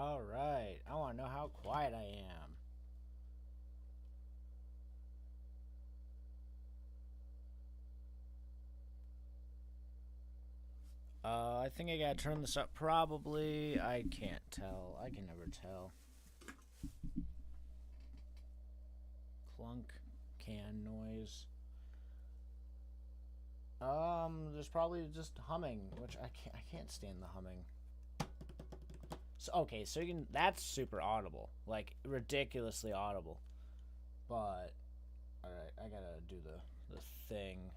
Alright, I want to know how quiet I am. I think I gotta turn this up probably. I can't tell. I can never tell. Clunk, can noise. There's probably just humming, which I can't stand the humming. So, okay, so you can, that's super audible. Like, ridiculously audible. But, alright, I gotta do the thing.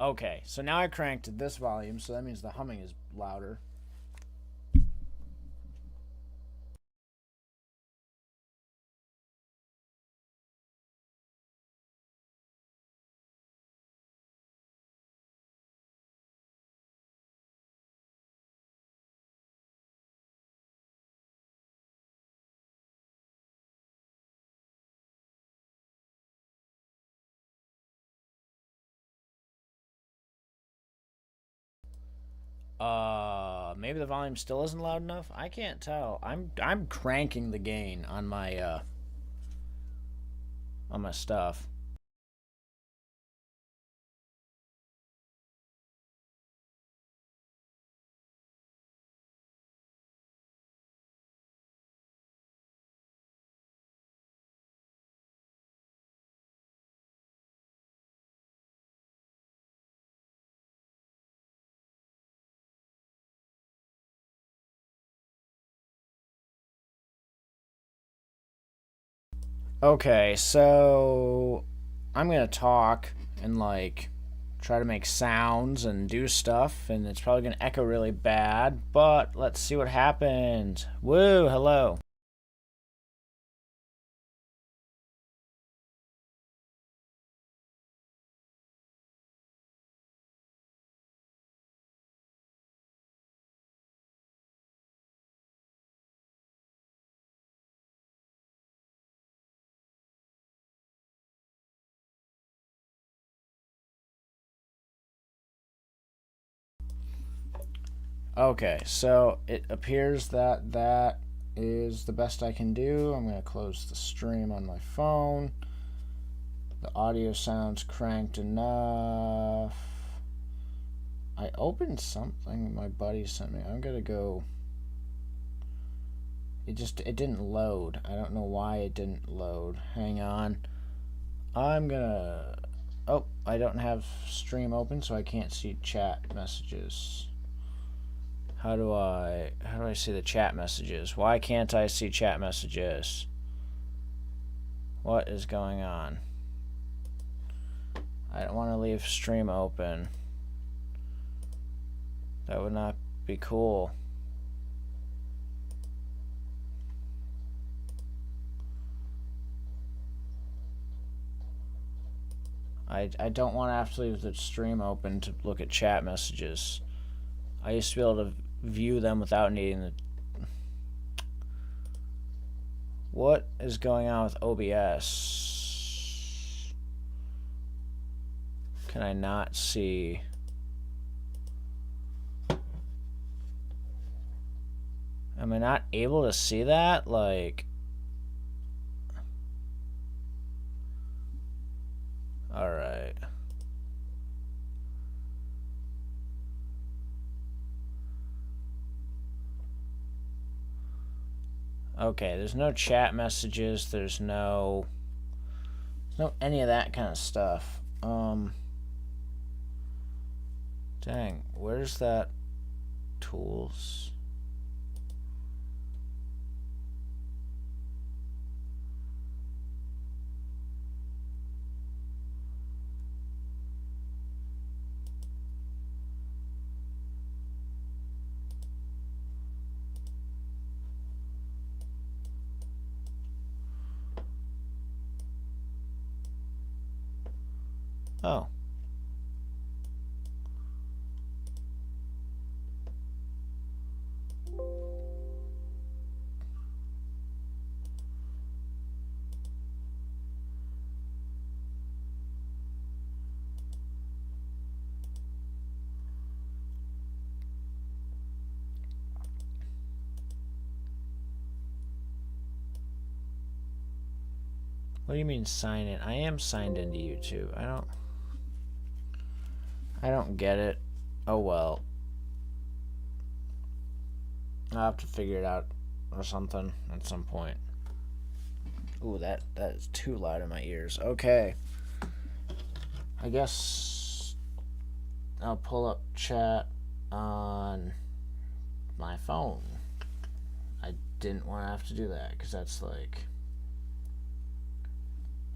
Okay, so now I cranked this volume, so that means the humming is louder. Maybe the volume still isn't loud enough. I can't tell. I'm cranking the gain on my stuff. Okay, so I'm gonna talk and like try to make sounds and do stuff, and it's probably gonna echo really bad. But let's see what happens. Woo! Hello. Okay, so it appears that that is the best I can do. I'm gonna close the stream on my phone. The audio sounds cranked enough. I opened something my buddy sent me. I'm gonna go. It didn't load. I don't know why it didn't load. Hang on. I'm gonna. Oh, I don't have stream open, so I can't see chat messages. How do I see the chat messages? Why can't I see chat messages? What is going on? I don't want to leave stream open. That would not be cool. I don't want to have to leave the stream open to look at chat messages. I used to be able to view them without needing the... What is going on with OBS? Can I not see... Am I not able to see that? Like... Alright. Okay, there's no chat messages, there's no any of that kind of stuff. Dang, where's that tools? Oh. What do you mean sign in? I am signed into YouTube. I don't get it. Oh well. I'll have to figure it out or something at some point. Ooh, that is too loud in my ears. Okay. I guess I'll pull up chat on my phone. I didn't want to have to do that because that's like,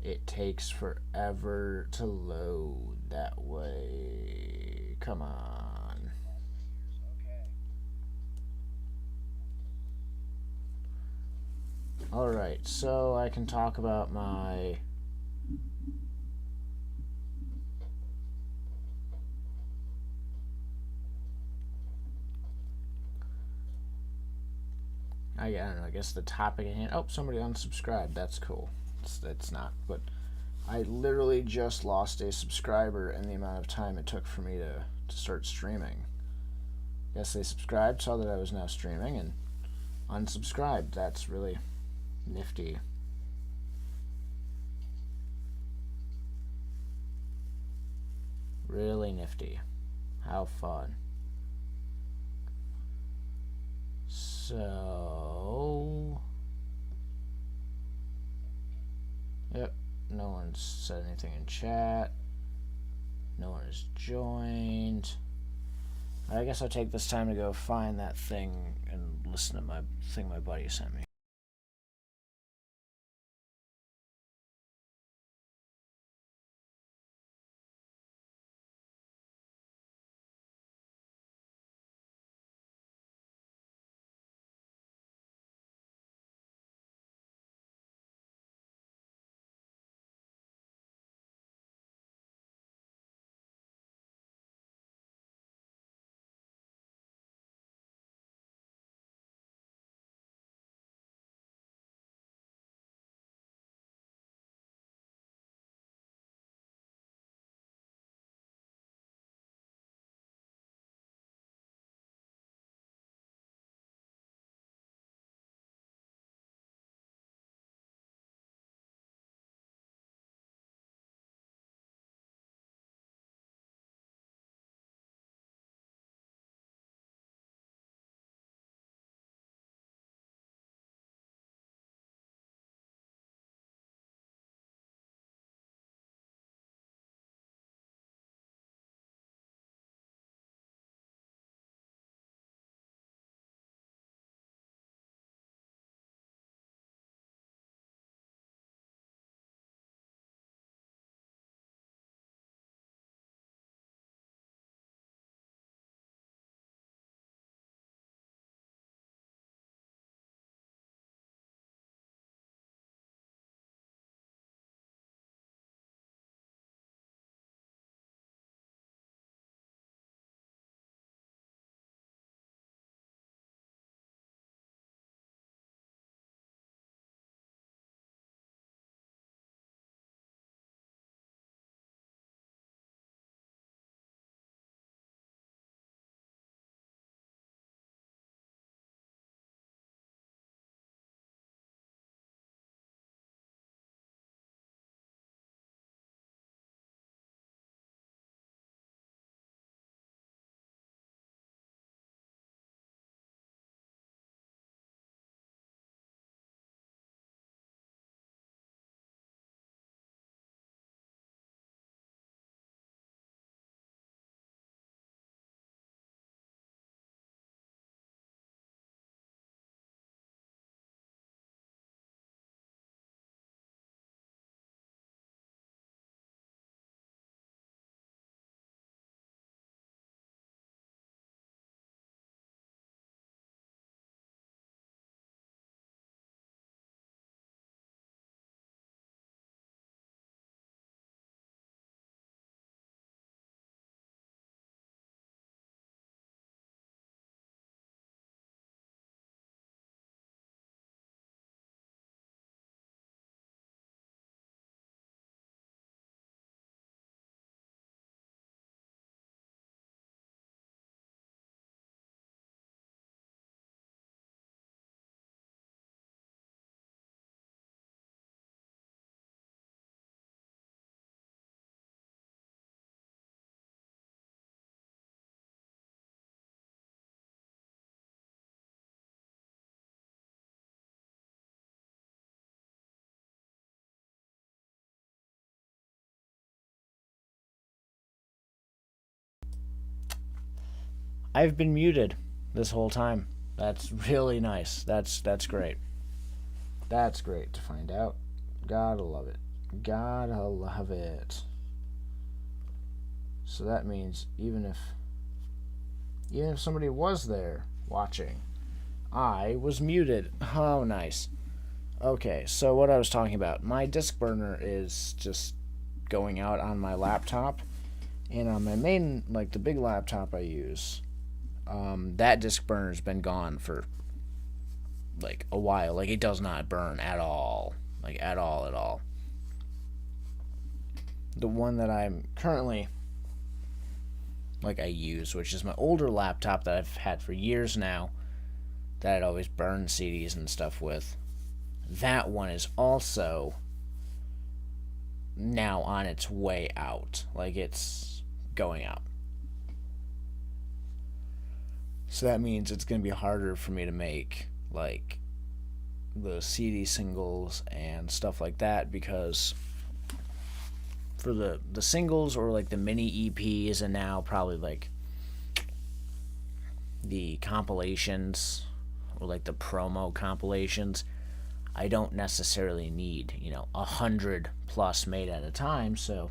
it takes forever to load that way. Come on. Alright, so I can talk about my I don't know, I guess the topic at hand. Oh, somebody unsubscribed. That's cool. It's not, but I literally just lost a subscriber in the amount of time it took for me to start streaming. Yes, they subscribed, saw that I was now streaming, and unsubscribed. That's really nifty. Really nifty. How fun. So, yep, no one's said anything in chat. No one has joined. I guess I'll take this time to go find that thing and listen to my thing my buddy sent me. I've been muted this whole time. That's really nice. That's great. That's great to find out. Gotta love it. Gotta love it. So that means even if somebody was there watching, I was muted. How nice. Okay, so what I was talking about, my disk burner is just going out on my laptop, and on my main, like the big laptop I use, that disk burner's been gone for like a while. Like, it does not burn at all. Like, at all. The one that I'm currently, like, I use, which is my older laptop that I've had for years now, that I'd always burn CDs and stuff with, that one is also now on its way out. Like, it's going out. So that means it's going to be harder for me to make, like, the CD singles and stuff like that, because for the singles or, like, the mini EPs and now probably, like, the compilations or, like, the promo compilations, I don't necessarily need, 100 plus made at a time, so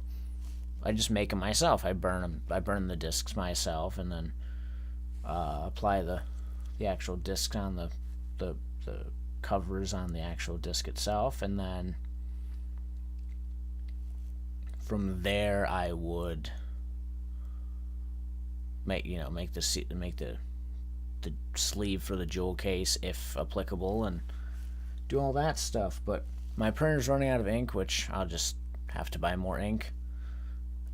I just make them myself. I burn the discs myself, and then apply the actual discs on the covers on the actual disc itself, and then from there I would make the sleeve for the jewel case if applicable, and do all that stuff. But my printer's running out of ink, which I'll just have to buy more ink,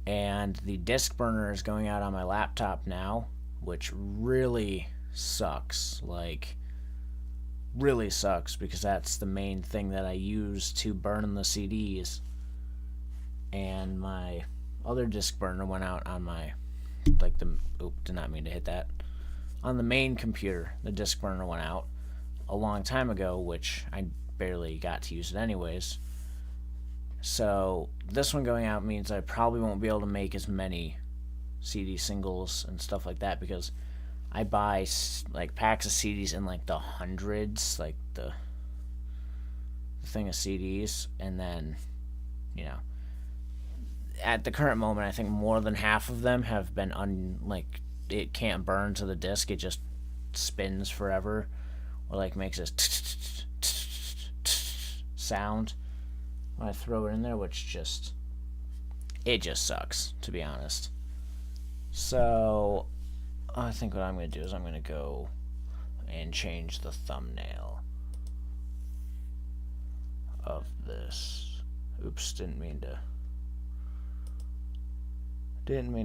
and the disk burner is going out on my laptop now, which really sucks. Like, really sucks, because that's the main thing that I use to burn the CDs. And my other disc burner went out on my, did not mean to hit that. On the main computer, the disc burner went out a long time ago, which I barely got to use it anyways. So this one going out means I probably won't be able to make as many CD singles and stuff like that, because I buy like packs of CDs in like the hundreds, like the thing of CDs, and then at the current moment I think more than half of them have been it can't burn to the disc. It just spins forever, or like makes this sound when I throw it in there, which just sucks, to be honest. So I think what I'm going to do is I'm going to go and change the thumbnail of this. Oops, didn't mean to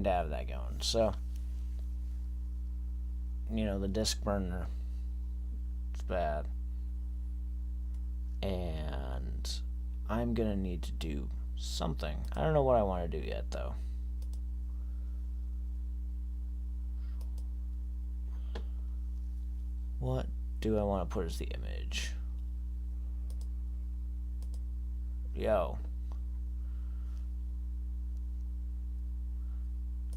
have that going. So, the disc burner, it's bad, and I'm going to need to do something. I don't know what I want to do yet, though. What do I want to put as the image? Yo.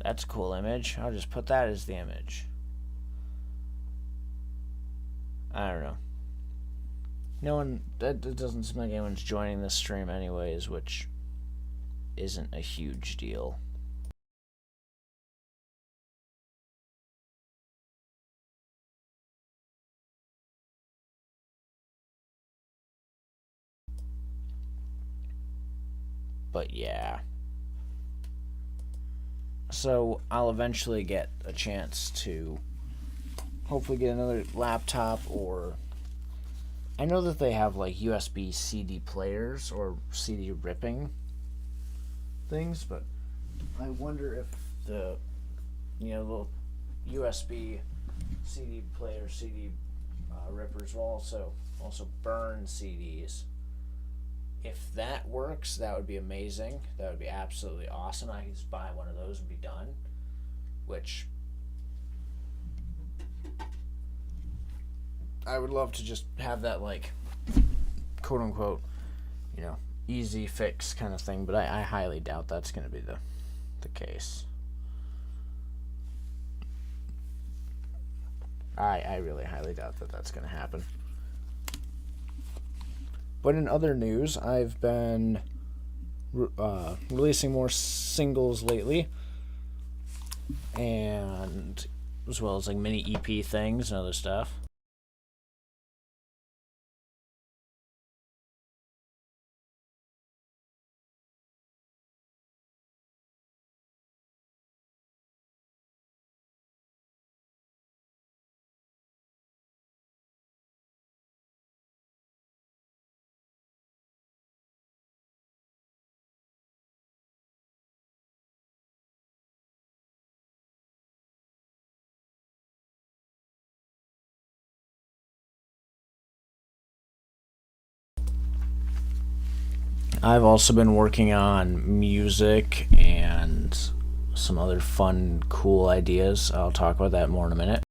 That's a cool image. I'll just put that as the image. I don't know. No one, that doesn't seem like anyone's joining this stream anyways, which isn't a huge deal. But yeah. So I'll eventually get a chance to hopefully get another laptop, or I know that they have like USB CD players or CD ripping things, but I wonder if the little USB CD player, CD rippers will also burn CDs. If that works, that would be amazing. That would be absolutely awesome. I could just buy one of those and be done. Which I would love to just have that, like, quote unquote, easy fix kind of thing. But I highly doubt that's going to be the case. I really highly doubt that that's going to happen. But in other news, I've been releasing more singles lately, and as well as like mini EP things and other stuff. I've also been working on music and some other fun, cool ideas. I'll talk about that more in a minute.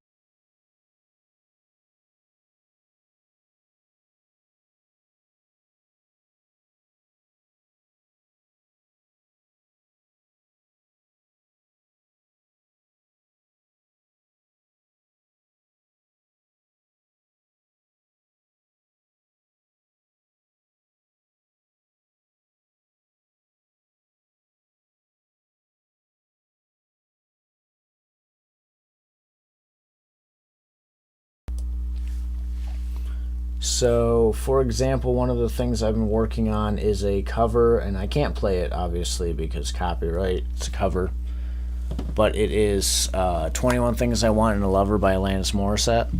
So, for example, one of the things I've been working on is a cover, and I can't play it obviously because copyright. It's a cover, but it is 21 Things I Want in a Lover by Alanis Morissette.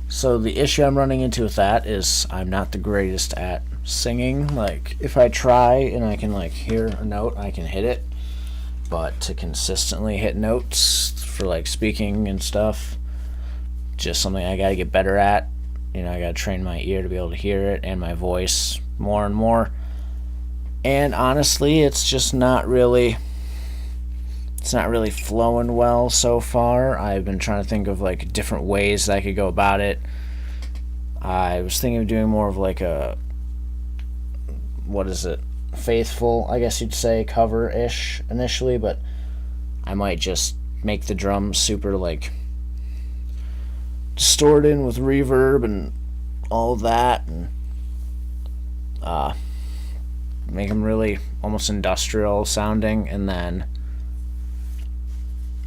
So, the issue I'm running into with that is I'm not the greatest at singing. Like, if I try and I can, like, hear a note, I can hit it, but to consistently hit notes for, like, speaking and stuff, just something I gotta get better at. You know, I gotta train my ear to be able to hear it and my voice more and more. And honestly, it's just not really flowing well so far. I've been trying to think of like different ways that I could go about it. I was thinking of doing more of like a, what is it, faithful, I guess you'd say, cover-ish initially, but I might just make the drums super like distorted with reverb and all that, and make them really almost industrial sounding, and then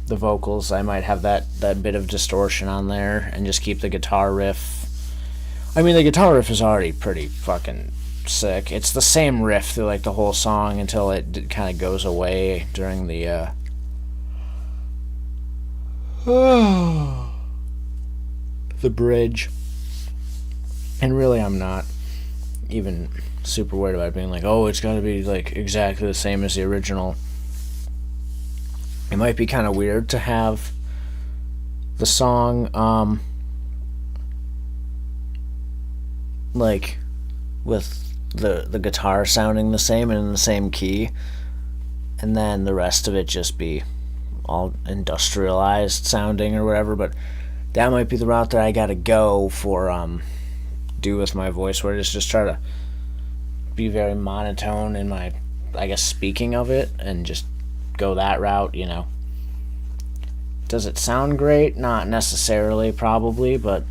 the vocals, I might have that bit of distortion on there and just keep the guitar riff. I mean, the guitar riff is already pretty fucking sick. It's the same riff through like the whole song until it kind of goes away during the the bridge. And really, I'm not even super worried about it being like, oh, it's got to be like exactly the same as the original. It might be kind of weird to have the song like with the guitar sounding the same and in the same key, and then the rest of it just be all industrialized sounding or whatever. But that might be the route that I gotta go for do with my voice, where I just try to be very monotone in my, I guess, speaking of it, and just go that route, you know. Does it sound great? Not necessarily, probably, but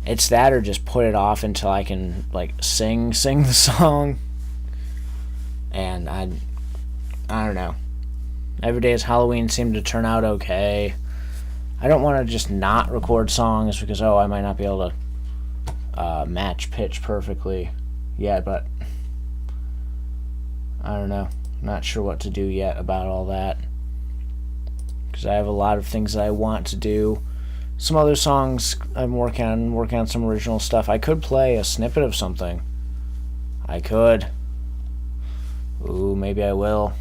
it's that, or just put it off until I can like sing the song. And I don't know. Every Day is Halloween seemed to turn out okay. I don't want to just not record songs because, oh, I might not be able to match pitch perfectly yet, but I don't know. Not sure what to do yet about all that, because I have a lot of things that I want to do. Some other songs I'm working on some original stuff. I could play a snippet of something. I could. Ooh, maybe I will.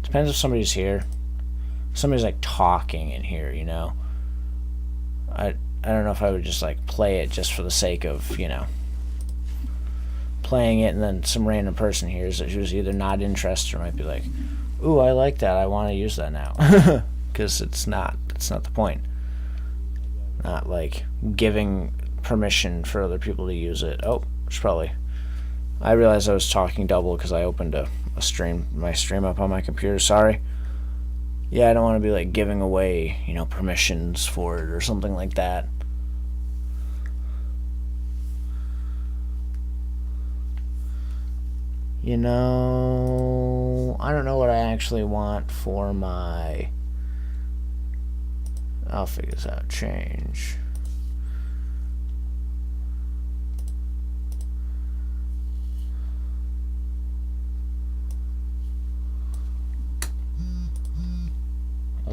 Depends if somebody's here. Somebody's like talking in here, you know. I don't know if I would just like play it just for the sake of, you know, playing it, and then some random person hears it who's either not interested or might be like, ooh, I like that, I want to use that now. Because that's not the point. Not like giving permission for other people to use it. Oh, it's probably, I realized I was talking double because I opened my stream up on my computer. Sorry. Yeah, I don't want to be like giving away, you know, permissions for it or something like that. You know, I don't know what I actually want for my... I'll figure this out. Change.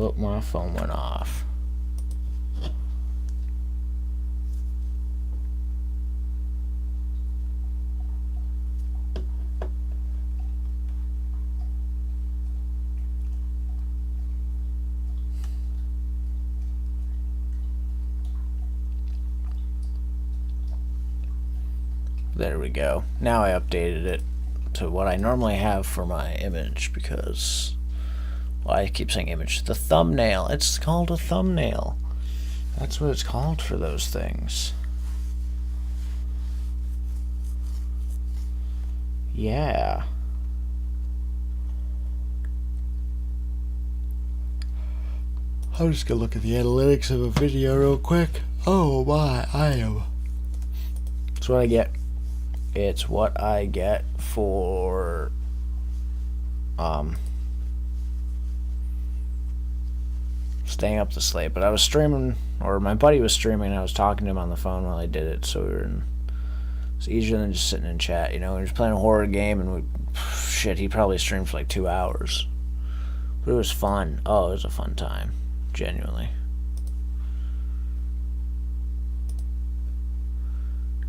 Oh, my phone went off. There we go. Now I updated it to what I normally have for my image because, well, I keep saying image. The thumbnail. It's called a thumbnail. That's what it's called for those things. Yeah. I'm just gonna look at the analytics of a video real quick. Oh my, That's what I get. It's what I get for staying up this late. But I was streaming, or my buddy was streaming, and I was talking to him on the phone while I did it, so we were in... It's easier than just sitting in chat, you know. We were playing a horror game, and shit, he probably streamed for like 2 hours. But it was fun. Oh, it was a fun time. Genuinely.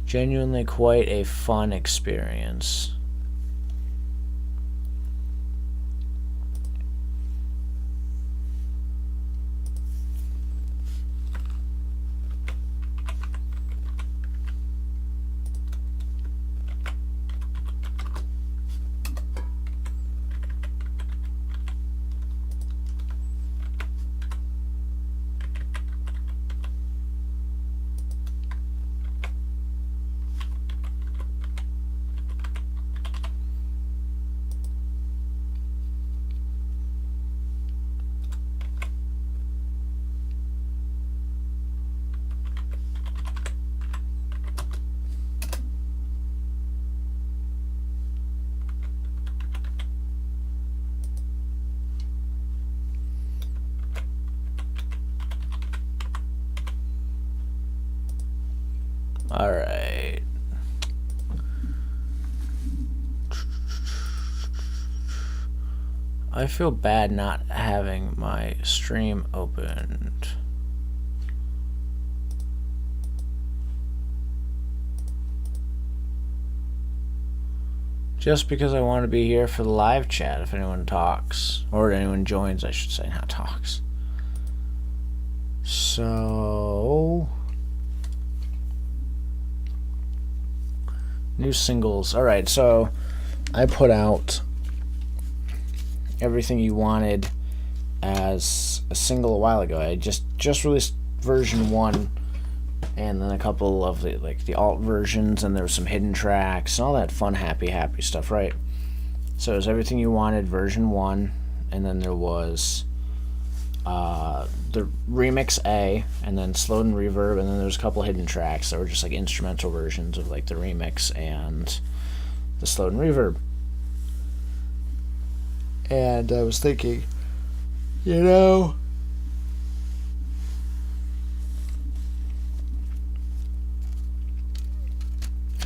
Genuinely quite a fun experience. Alright. I feel bad not having my stream opened. Just because I want to be here for the live chat if anyone talks. Or anyone joins, I should say, not talks. So... New singles. Alright, so I put out Everything You Wanted as a single a while ago. I just released version 1 and then a couple of the alt versions, and there was some hidden tracks and all that fun happy stuff, right? So it was Everything You Wanted version 1, and then there was the remix A, and then slowed and reverb, and then there's a couple hidden tracks that were just like instrumental versions of like the remix and the slowed and reverb. And I was thinking, you know,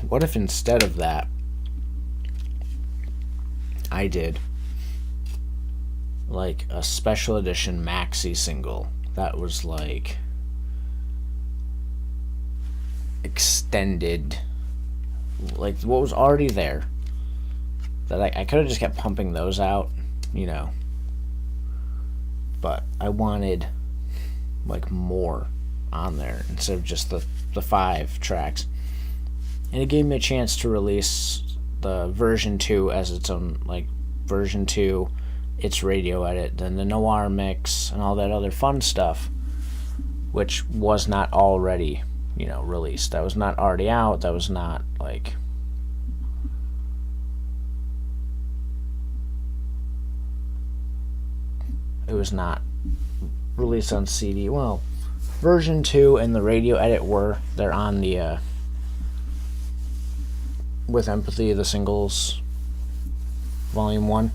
what if instead of that I did like a special edition maxi single that was like extended, like what was already there, that I could have just kept pumping those out, you know, but I wanted like more on there instead of just the 5 tracks. And it gave me a chance to release the version 2 as its own, like version 2, its radio edit, then the Noir mix, and all that other fun stuff, which was not already, you know, released. That was not already out. That was not, like... it was not released on CD. Well, version 2 and the radio edit were. They're on the With Empathy, the singles, volume 1.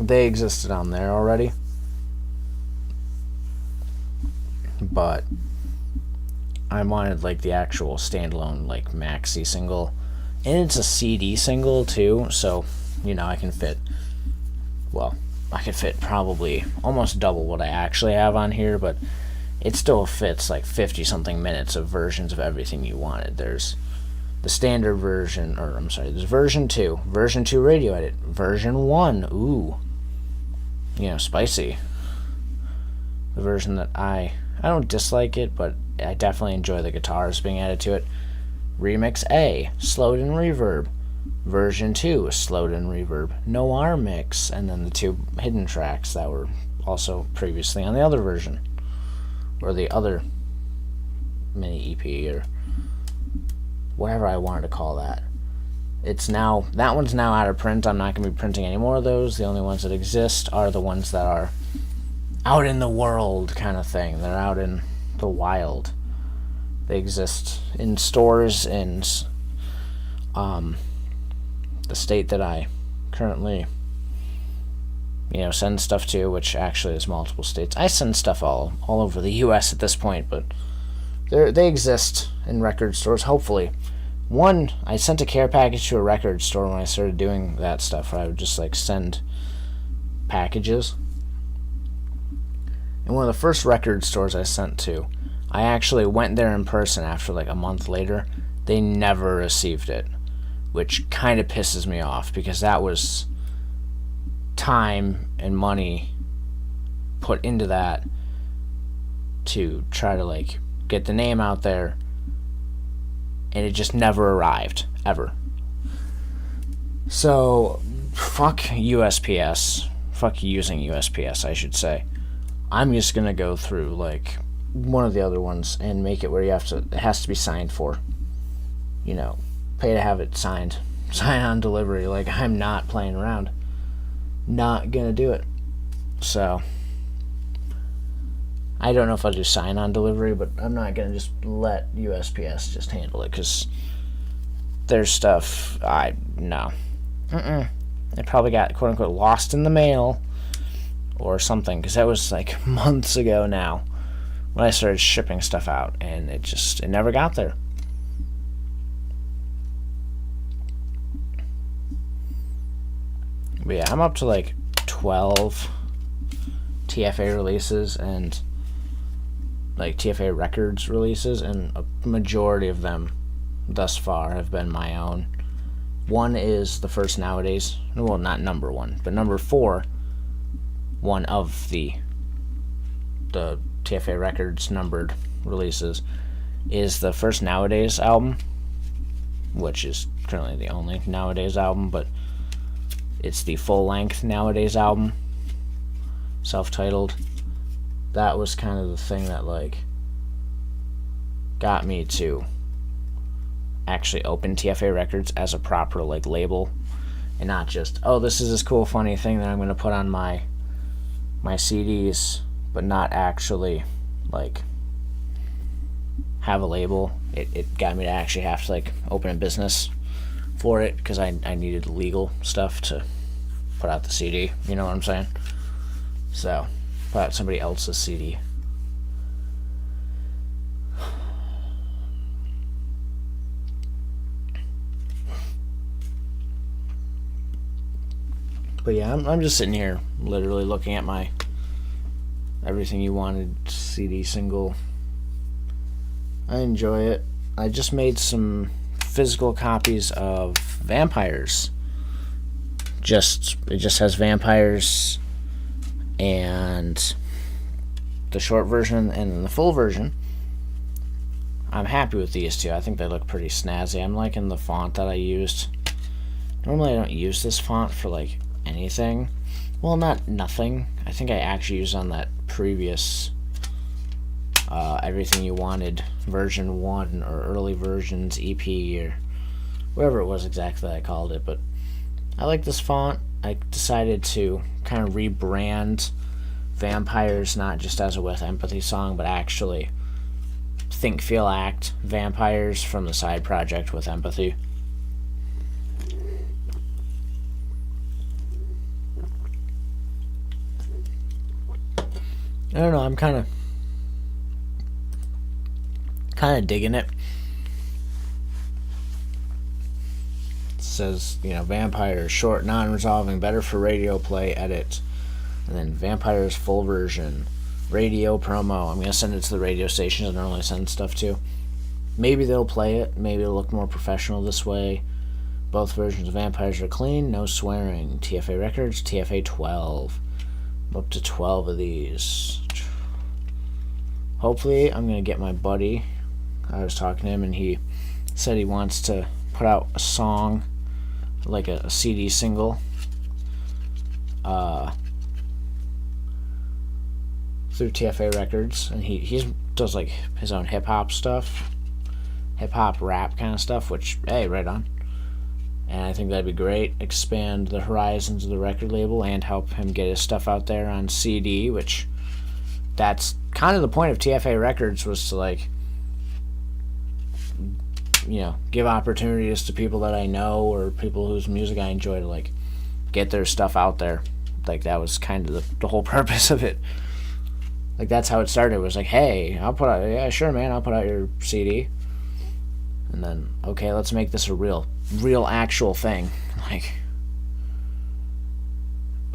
They existed on there already. But I wanted like the actual standalone like maxi single, and it's a CD single too, so I can fit, well, I could fit probably almost double what I actually have on here, but it still fits like 50 something minutes of versions of everything you wanted. There's the standard version, or I'm sorry, there's version 2 radio edit, version 1, ooh, spicy. The version that I don't dislike it, but I definitely enjoy the guitars being added to it. Remix A, slowed in reverb. Version 2, slowed in reverb. Noir mix, and then the 2 hidden tracks that were also previously on the other version, or the other mini EP, or whatever I wanted to call that. That one's now out of print. I'm not going to be printing any more of those. The only ones that exist are the ones that are out in the world kind of thing. They're out in the wild. They exist in stores in the state that I currently send stuff to, which actually is multiple states. I send stuff all over the US at this point, but they exist in record stores, hopefully. I sent a care package to a record store when I started doing that stuff, where I would just like send packages. And one of the first record stores I sent to, I actually went there in person after like a month later. They never received it, which kind of pisses me off, because that was time and money put into that to try to like get the name out there, and it just never arrived, ever. So fuck USPS, fuck using USPS, I should say. I'm just gonna go through like one of the other ones and make it where it has to be signed for. Pay to have it signed. Sign on delivery. Like, I'm not playing around. Not gonna do it. So I don't know if I'll do sign on delivery, but I'm not gonna just let USPS just handle it, because there's stuff no. It probably got quote unquote lost in the mail or something, because that was like months ago now when I started shipping stuff out, and it never got there. But yeah, I'm up to like 12 TFA releases and like TFA Records releases, and a majority of them thus far have been my own. One is the first Nowadays, well, not number 1, but number 4, one of the TFA Records numbered releases, is the first Nowadays album, which is currently the only Nowadays album, but it's the full-length Nowadays album, self-titled. That was kind of the thing that like got me to actually open TFA Records as a proper like label, and not just, oh, this is this cool funny thing that I'm going to put on my CDs, but not actually like have a label. It got me to actually have to like open a business for it, because I needed legal stuff to put out the CD, you know what I'm saying? So, put out somebody else's CD. But yeah, I'm just sitting here literally looking at my Everything You Wanted CD single. I enjoy it. I just made some physical copies of Vampires. It just has Vampires and the short version and the full version. I'm happy with these two. I think they look pretty snazzy. I'm liking the font that I used. Normally I don't use this font for like anything. Well, not nothing. I think I actually used on that previous Everything You Wanted version 1 or early versions EP or whatever it was exactly that I called it. But I like this font. I decided to kind of rebrand Vampires not just as a With Empathy song, but actually Think, Feel, Act Vampires from the side project With Empathy. I don't know, I'm kind of digging it. It says, Vampires, short, non-resolving, better for radio play, edit. And then Vampires full version, radio promo. I'm going to send it to the radio stations I normally send stuff to. Maybe they'll play it. Maybe it'll look more professional this way. Both versions of Vampires are clean, no swearing. TFA Records, TFA 12. Up to 12 of these. Hopefully, I'm going to get my buddy. I was talking to him, and he said he wants to put out a song, like a CD single, through TFA Records. And he does, like, his own hip-hop stuff. Hip-hop rap kind of stuff, which, hey, right on. And I think that'd be great. Expand the horizons of the record label and help him get his stuff out there on CD, which that's kind of the point of TFA Records, was to, like, give opportunities to people that I know or people whose music I enjoy to, like, get their stuff out there. Like, that was kind of the whole purpose of it. Like, that's how it started. It was like, hey, I'll put out, yeah, sure, man, I'll put out your CD. And then, okay, let's make this a real actual thing. Like,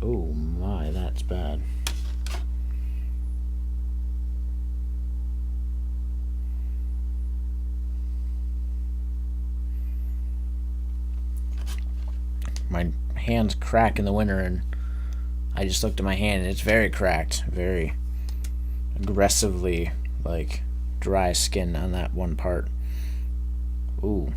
oh my, that's bad. My hand's crack in the winter, and I just looked at my hand, and it's very cracked, very aggressively, like, dry skin on that one part. Ooh.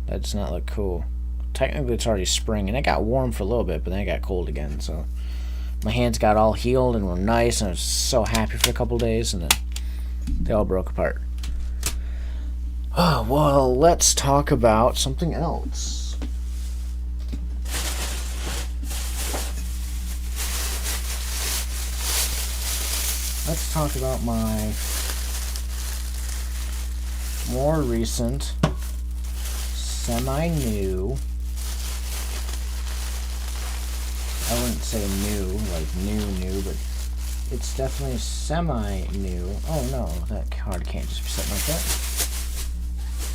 That does not look cool. Technically, it's already spring, and it got warm for a little bit, but then it got cold again, so my hands got all healed and were nice, and I was so happy for a couple days, and then they all broke apart. Oh, well, let's talk about something else. Let's talk about my more recent, semi-new, I wouldn't say new, like new, but it's definitely semi-new. Oh no, that card can't just be sitting like that.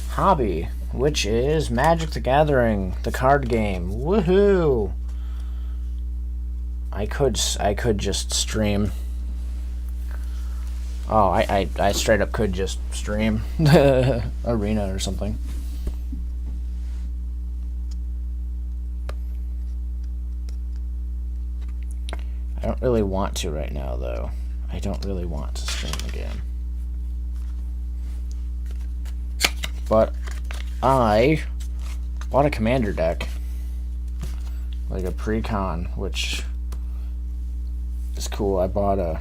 Hobby, which is Magic the Gathering, the card game. Woohoo! I could just stream. Oh, I straight up could just stream Arena or something. I don't really want to right now, though. I don't really want to stream again. But I bought a commander deck. Like a pre-con, which is cool. I bought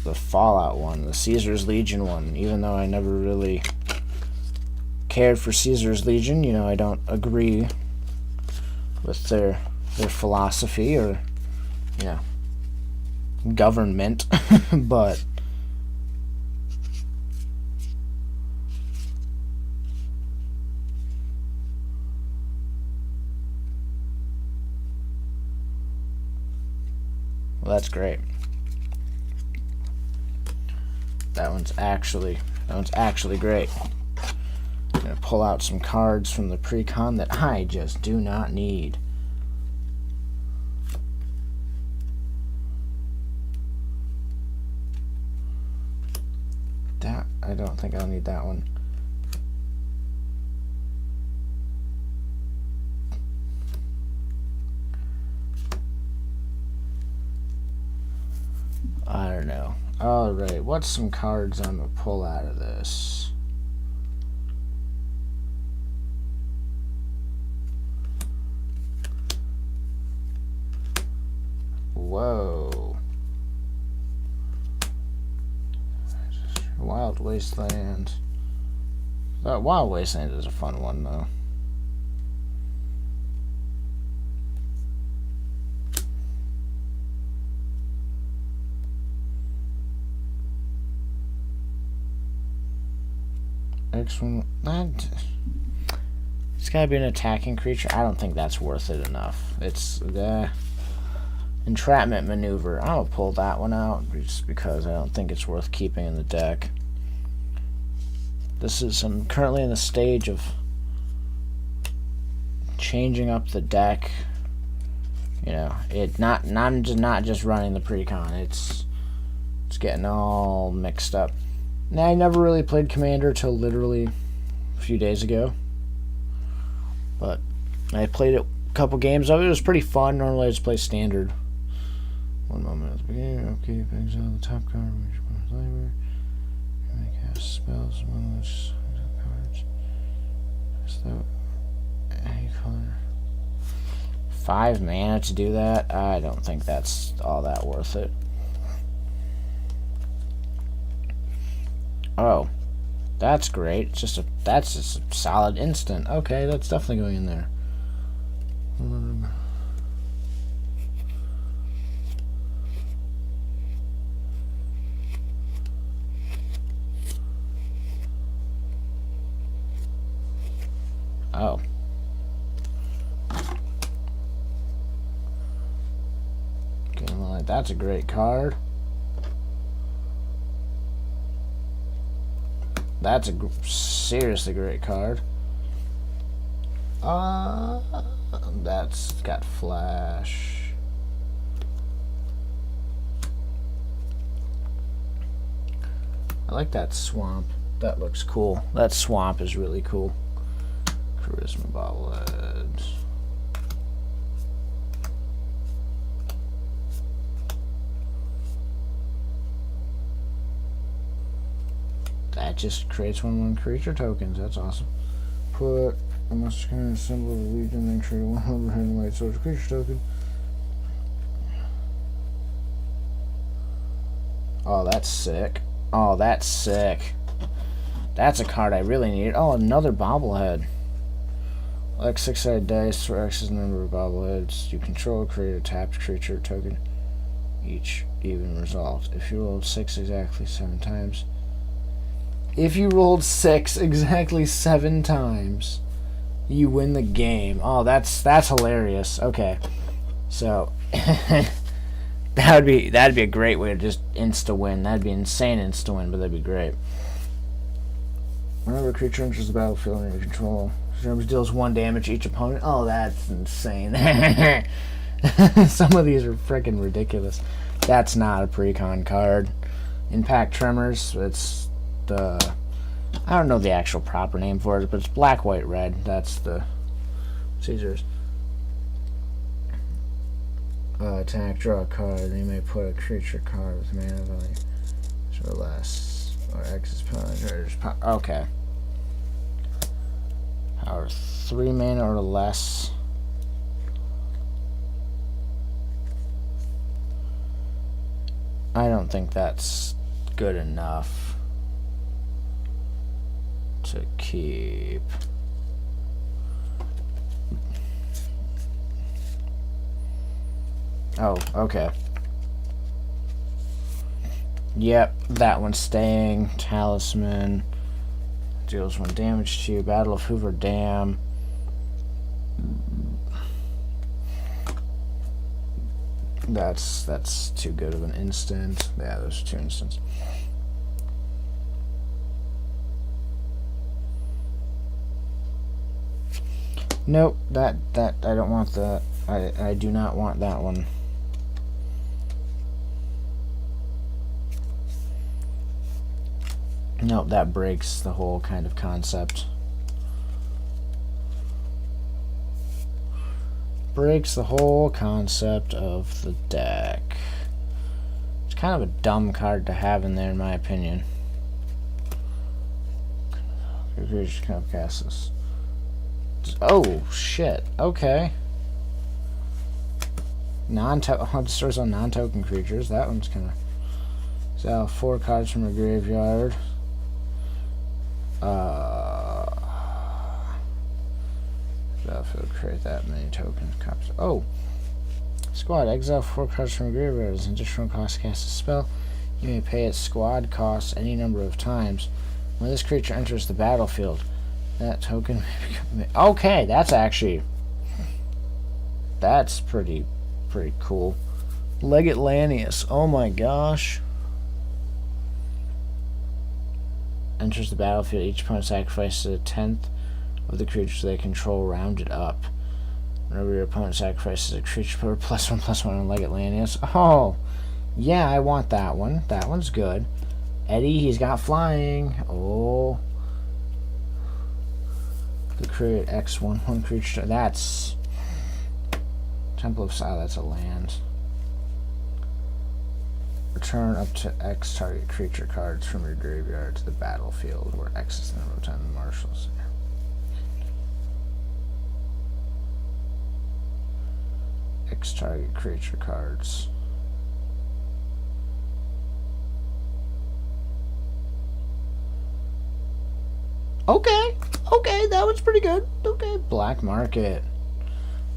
the Fallout one, the Caesar's Legion one, even though I never really cared for Caesar's Legion. I don't agree with their philosophy or, government, but well, that's great. That one's actually great. I'm gonna pull out some cards from the pre-con that I just do not need. That, I don't think I'll need that one. I don't know. Alright, what's some cards I'm gonna pull out of this? Whoa. Wild Wasteland. Wild Wasteland is a fun one, though. X1. It's gotta be an attacking creature. I don't think that's worth it enough. It's the entrapment maneuver. I'm gonna pull that one out just because I don't think it's worth keeping in the deck. I'm currently in the stage of changing up the deck. You know, I'm not just running the precon. It's getting all mixed up. Now, I never really played Commander till literally a few days ago, but I played a couple games of it. It was pretty fun. Normally, I just play Standard. One moment at the beginning. Okay, exile the top card. Which one's library? You may cast spells among those cards. So, any color. 5 mana to do that? I don't think that's all that worth it. Oh, that's great. That's just a solid instant. Okay, that's definitely going in there. Oh. Okay, well, that's a great card. That's a seriously great card. That's got flash. I like that swamp. That looks cool. That swamp is really cool. Charisma bobbleheads. That just creates 1/1 creature tokens. That's awesome. Put a monster kind of symbol of the Legion, then create 1 overhead and white source creature token. Oh, that's sick. Oh, that's sick. That's a card I really need. Oh, another bobblehead. Like 6-sided dice for X's number of bobbleheads you control, create a tapped creature token. Each even result. If you rolled 6 exactly 7 times. If you rolled 6 exactly 7 times, you win the game. Oh, that's hilarious. Okay, so that'd be a great way to just insta win. That'd be insane insta win, but that'd be great. Whenever a creature enters the battlefield under your control, deals 1 damage to each opponent. Oh, that's insane. Some of these are freaking ridiculous. That's not a precon card. Impact Tremors. It's the, I don't know the actual proper name for it, but it's black, white, red. That's the Caesars. Attack, draw a card. Then you may put a creature card with mana value or less, or X's power. Okay. Power 3 mana or less. I don't think that's good enough to keep. Oh, okay. Yep, that one's staying. Talisman deals 1 damage to you. Battle of Hoover Dam. That's too good of an instant. Yeah, those are 2 instants. Nope, that I don't want that. I do not want that one. Nope, that breaks the whole kind of concept. Breaks the whole concept of the deck. It's kind of a dumb card to have in there, in my opinion. Creatures can cast this. Oh shit! Okay. Destroys on non-token creatures. That one's kind of. So 4 cards from a graveyard. Battlefield, create that many tokens. Copies. Oh! Squad, exile 4 cards from a graveyard as an additional cost to cast a spell. You may pay its squad costs any number of times. When this creature enters the battlefield, that token may become... Okay, that's actually... That's pretty cool. Legate Lanius. Oh my gosh. Enters the battlefield. Each opponent sacrifices a tenth of the creatures they control rounded up. Whenever your opponent sacrifices a creature, put a +1/+1 on Legate Lanius. Oh, yeah, I want that one. That one's good. Eddie, he's got flying. Oh. The create X1/1 creature. That's Temple of Silence. That's a land. Return up to X target creature cards from your graveyard to the battlefield, where X is the number of time the marshals. X target creature cards. Okay, that one's pretty good. Okay, Black Market.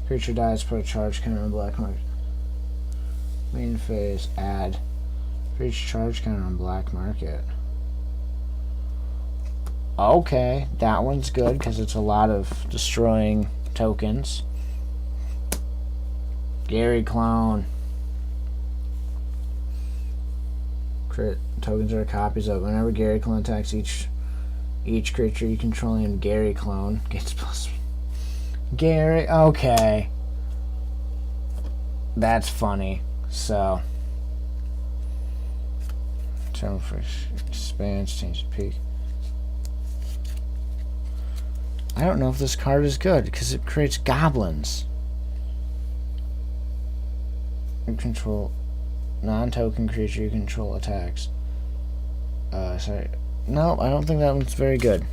Creature dies, put a charge counter on Black Market. Main phase, add. Creature charge counter on Black Market. Okay, that one's good because it's a lot of destroying tokens. Gary Clone. Crit tokens are copies of. Whenever Gary Clone attacks each creature you control named Gary Clone gets +1. Gary, okay. That's funny. So, term for expands, change the peak. I don't know if this card is good because it creates goblins. You control non-token creature you control attacks. Sorry. No, I don't think that one's very good.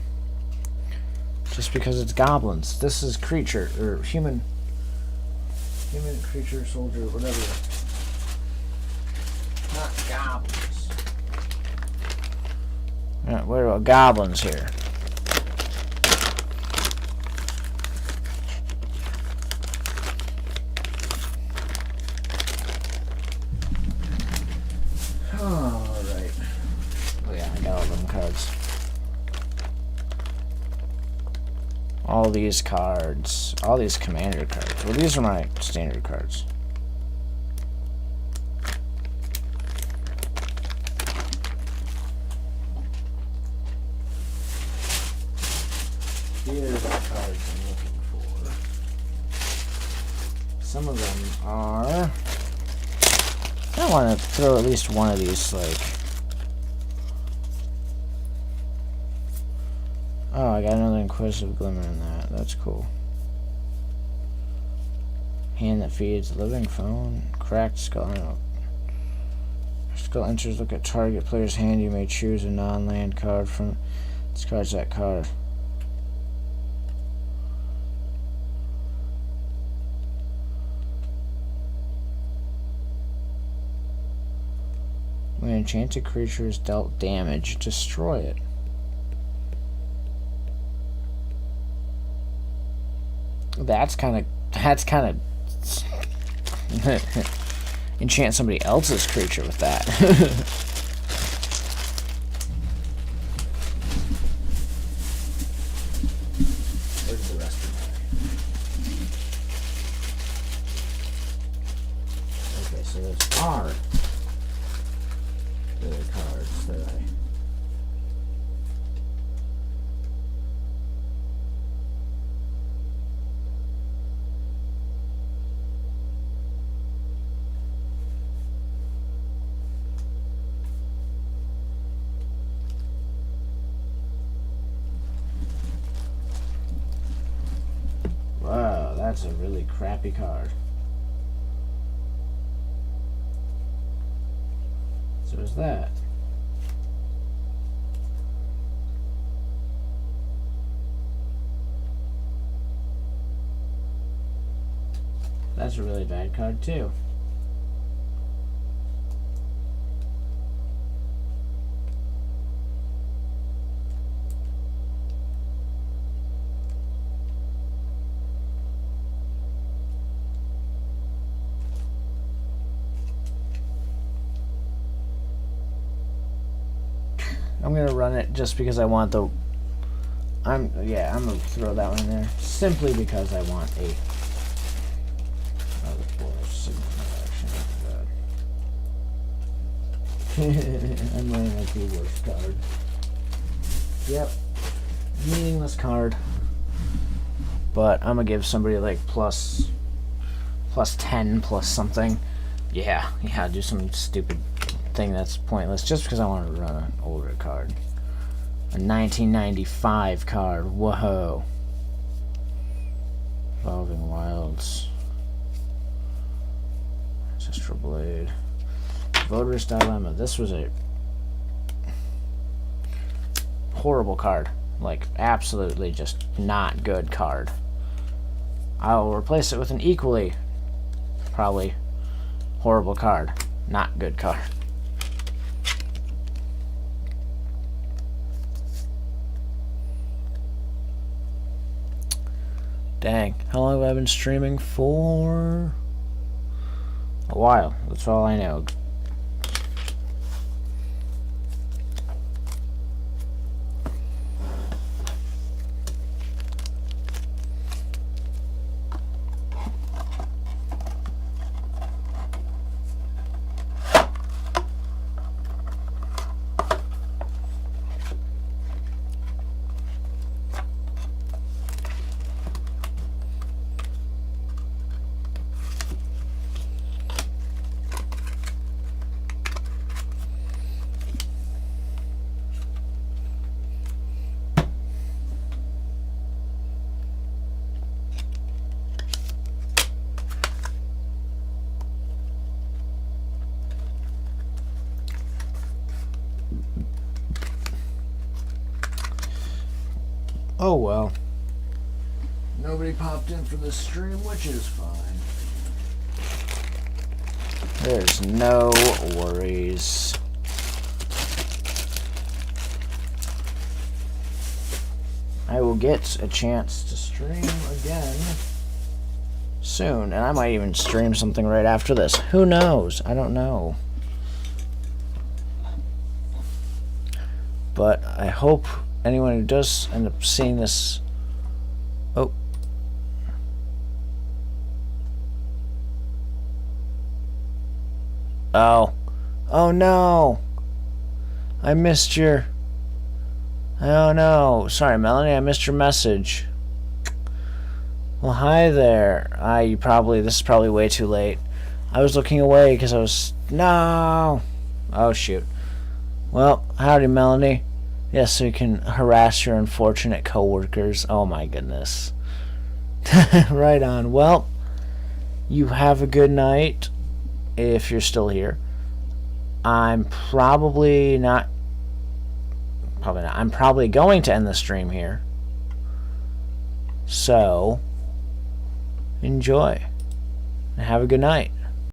Just because it's goblins. This is creature, or human creature, soldier, whatever. Not goblins. Alright, what about goblins here? Alright. Oh yeah, I got all them cards. All these cards. All these commander cards. Well, these are my standard cards. Here's the cards I'm looking for. Some of them are... I want to throw at least one of these, like... Oh, I got another Inquisitive Glimmer in that. That's cool. Hand that feeds. Living Phone. Cracked Skull. I don't know. Skull enters. Look at target player's hand. You may choose a non-land card from... Discards that card. When an enchanted creature is dealt damage, destroy it. That's kind of enchant somebody else's creature with that. Where's the rest of that? Okay, so those are the cards that I... Wow, that's a really crappy card. So is that. That's a really bad card too. I'm gonna run it just because I want the. I'm gonna throw that one in there simply because I want a. Oh boy, I'm running like the worst card. Yep, meaningless card. But I'm gonna give somebody like plus 10 plus something. Yeah, do some stupid thing that's pointless just because I want to run an older card. A 1995 card. Whoa. Evolving Wilds. Ancestral Blade. Voter's Dilemma. This was a horrible card. Like, absolutely just not good card. I'll replace it with an equally probably horrible card. Not good card. Dang. How long have I been streaming for? A while. That's all I know. Oh well. Nobody popped in for this stream, which is fine. There's no worries. I will get a chance to stream again soon, and I might even stream something right after this. Who knows? I don't know. But I hope anyone who does end up seeing this. Oh. Oh no. I missed your. Oh no. Sorry, Melanie, I missed your message. Well, hi there. This is probably way too late. I was looking away because I was. No. Oh shoot. Well, howdy, Melanie. Yes, so you can harass your unfortunate coworkers. Oh my goodness. Right on. Well, you have a good night if you're still here. I'm probably not. I'm probably going to end the stream here. So, enjoy and have a good night.